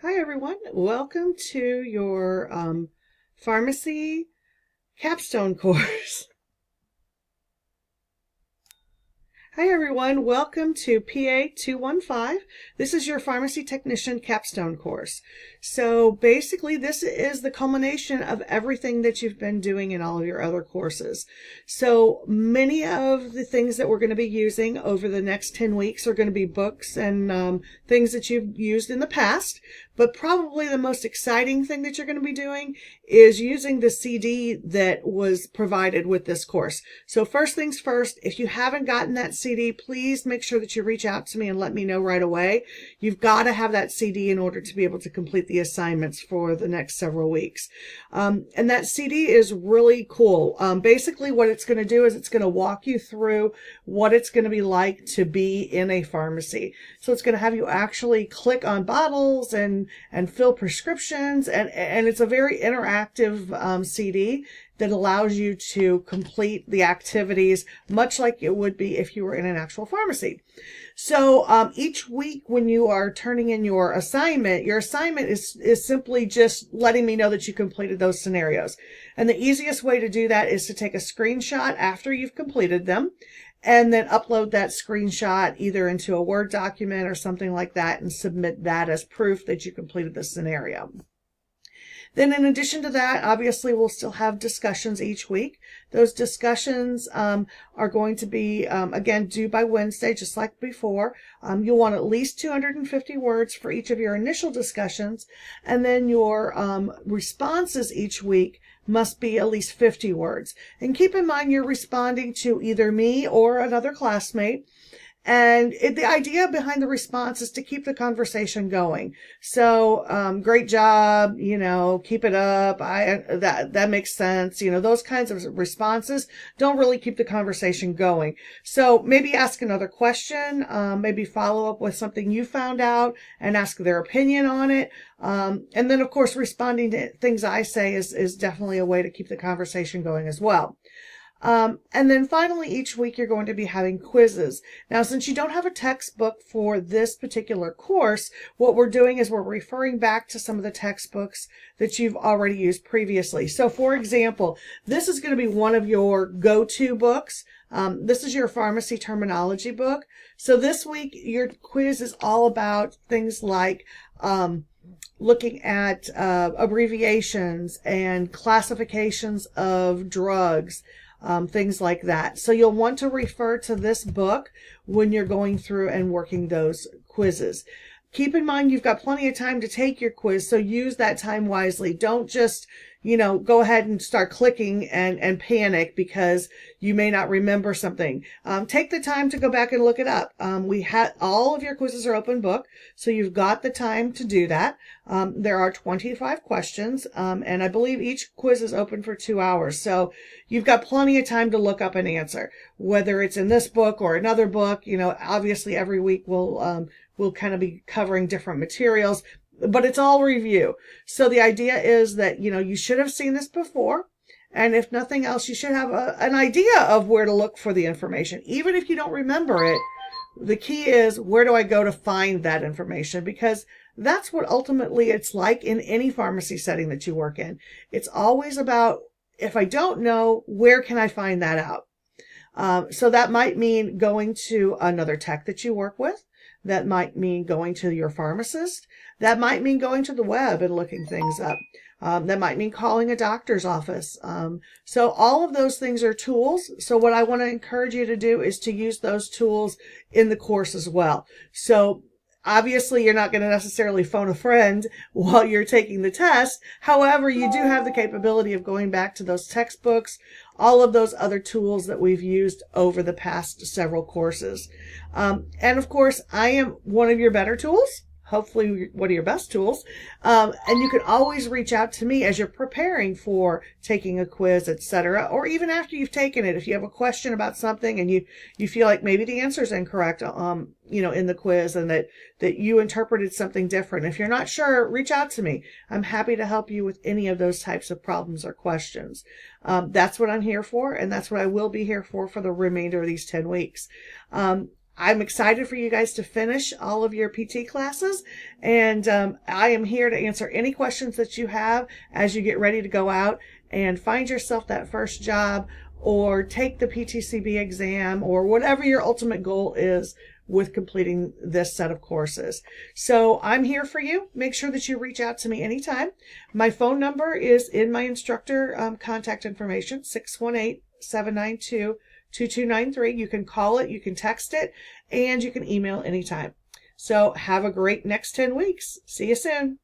Hi everyone, welcome to your pharmacy capstone course. Hi everyone, welcome to PA215. This is your pharmacy technician capstone course. So basically this is the culmination of everything that you've been doing in all of your other courses. So many of the things that we're going to be using over the next 10 weeks are going to be books and things that you've used in the past. But probably the most exciting thing that you're going to be doing is using the CD that was provided with this course. So first things first, if you haven't gotten that CD, please make sure that you reach out to me and let me know right away. You've got to have that CD in order to be able to complete the assignments for the next several weeks. And that CD is really cool. Basically what it's going to do is it's going to walk you through what it's going to be like to be in a pharmacy. So it's going to have you actually click on bottles and fill prescriptions, and it's a very interactive CD that allows you to complete the activities much like it would be if you were in an actual pharmacy. So each week when you are turning in your assignment is simply just letting me know that you completed those scenarios. And the easiest way to do that is to take a screenshot after you've completed them and then upload that screenshot either into a Word document or something like that and submit that as proof that you completed the scenario. Then in addition to that, obviously we'll still have discussions each week. Those discussions are going to be, again, due by Wednesday, just like before. You'll want at least 250 words for each of your initial discussions, and then your responses each week must be at least 50 words. And keep in mind you're responding to either me or another classmate. And the idea behind the response is to keep the conversation going. So, great job, keep it up. That makes sense. Those kinds of responses don't really keep the conversation going. So maybe ask another question, maybe follow up with something you found out and ask their opinion on it. And then of course, responding to things I say is definitely a way to keep the conversation going as well. And then finally, each week you're going to be having quizzes. Now, since you don't have a textbook for this particular course, what we're doing is we're referring back to some of the textbooks that you've already used previously. So, for example, this is going to be one of your go-to books. This is your pharmacy terminology book. So this week, your quiz is all about things like looking at abbreviations and classifications of drugs. Things like that. So you'll want to refer to this book when you're going through and working those quizzes. Keep in mind you've got plenty of time to take your quiz, so use that time wisely. Don't just, go ahead and start clicking and panic because you may not remember something. Take the time to go back and look it up. All of your quizzes are open book, so you've got the time to do that. There are 25 questions, and I believe each quiz is open for 2 hours. So you've got plenty of time to look up an answer, whether it's in this book or another book. Obviously every week we'll kind of be covering different materials, but it's all review. So the idea is that, you should have seen this before. And if nothing else, you should have an idea of where to look for the information. Even if you don't remember it, the key is, where do I go to find that information? Because that's what ultimately it's like in any pharmacy setting that you work in. It's always about, if I don't know, where can I find that out? So that might mean going to another tech that you work with. That might mean going to your pharmacist. That might mean going to the web and looking things up. That might mean calling a doctor's office. So all of those things are tools. So what I want to encourage you to do is to use those tools in the course as well. So obviously, you're not going to necessarily phone a friend while you're taking the test. However, you do have the capability of going back to those textbooks, all of those other tools that we've used over the past several courses. And of course, I am one of your better tools. Hopefully one of your best tools. And you can always reach out to me as you're preparing for taking a quiz, etc. Or even after you've taken it, if you have a question about something and you feel like maybe the answer is incorrect, in the quiz and that you interpreted something different. If you're not sure, reach out to me. I'm happy to help you with any of those types of problems or questions. That's what I'm here for, and that's what I will be here for the remainder of these 10 weeks. I'm excited for you guys to finish all of your PT classes, and I am here to answer any questions that you have as you get ready to go out and find yourself that first job or take the PTCB exam or whatever your ultimate goal is with completing this set of courses. So I'm here for you. Make sure that you reach out to me anytime. My phone number is in my instructor contact information, 618-792-2293. You can call it, you can text it, and you can email anytime. So have a great next 10 weeks. See you soon.